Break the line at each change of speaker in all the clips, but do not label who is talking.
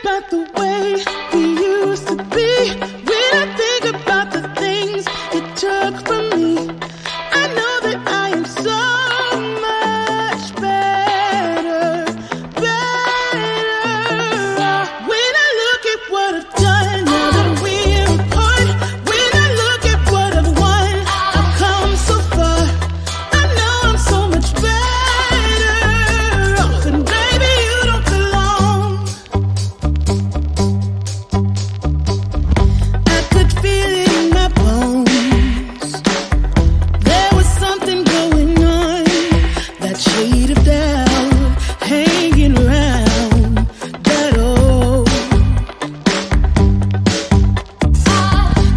about the way we used to be, when I think about the things you took from me, I know that I am so much better. When I look at what I've done, now that we're apart, when I look at what I've won, I've come so far. I know I'm so much better off, and baby, you don't belong. I could feel it in my bones. There was something going on, that shade of doubt hanging around that old.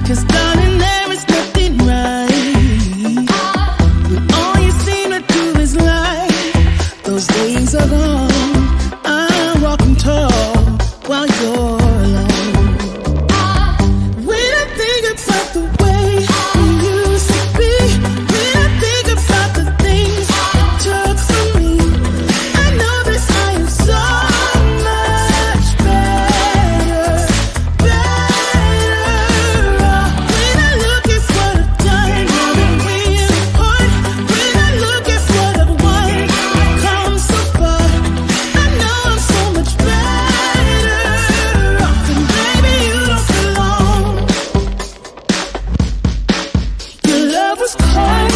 'Cause darling, there is nothing right when all you seem to do is lie. Those days are gone. I'm walking tall while you're alone. When I think about the way we used to be, when I think about the things you took from me, I know that I am so much better. When I look at what I've done, now that we're apart, when I look at what I've won, I've come so far. I know I'm so much better off, and baby, you don't belong. Your love was cold,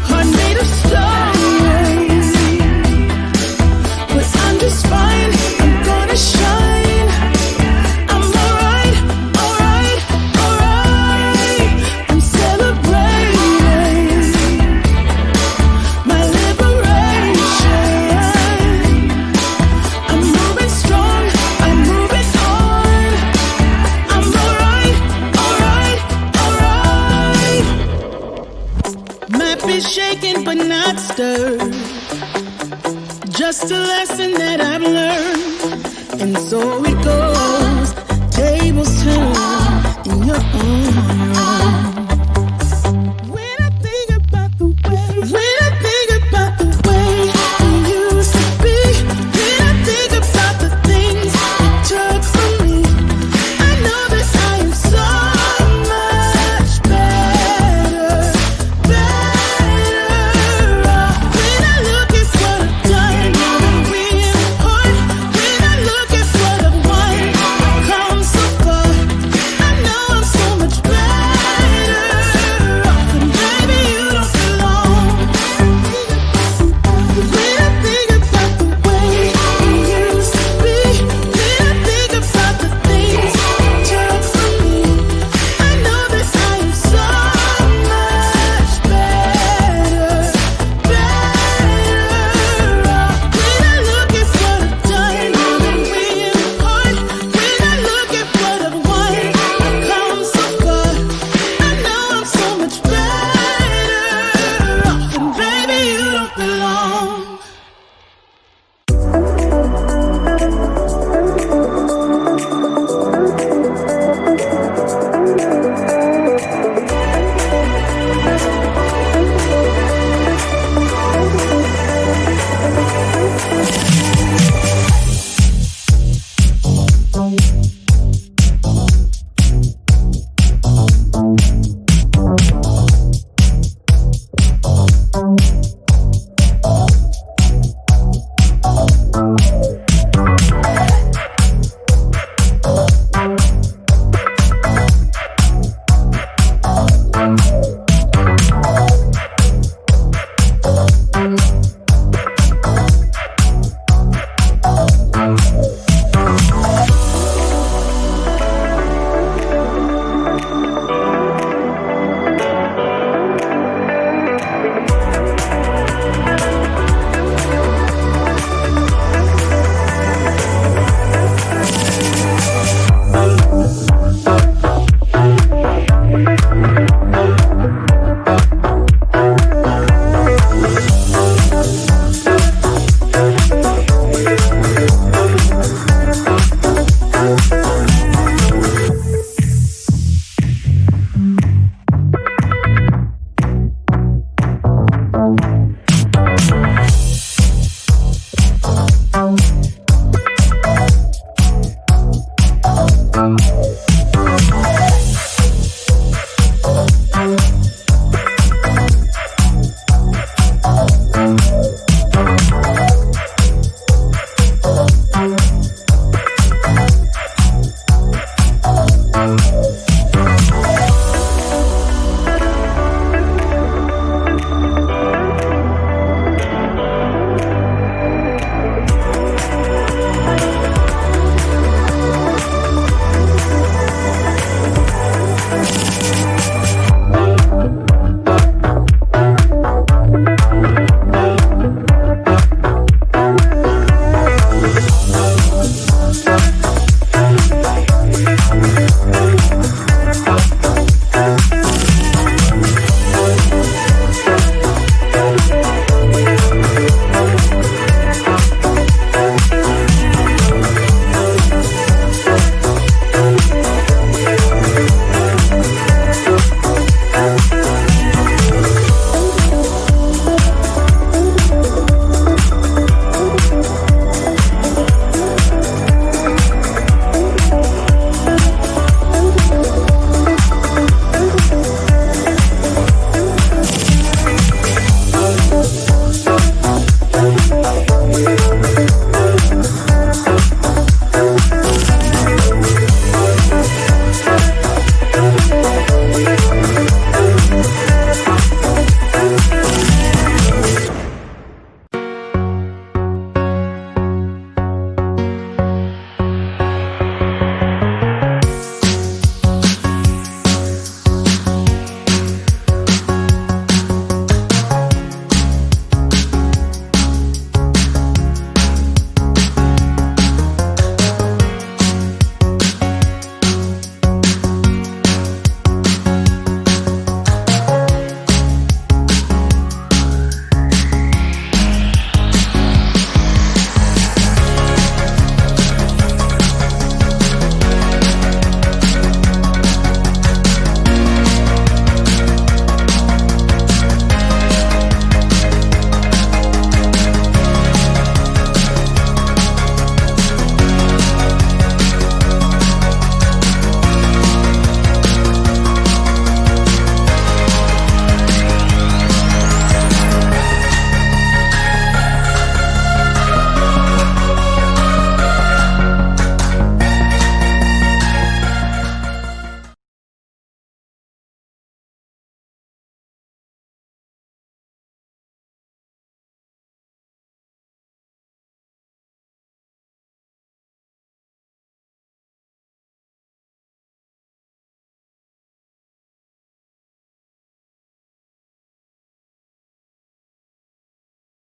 heart made of stone, but I'm just fine. I'm gonna shine. I'm alright, alright, alright. I'm celebrating my liberation. I'm moving strong, I'm moving on. I'm alright, alright, alright. Might be shaken but not stirred, just a lesson that I've learned. And so it goes, tables turn in your own.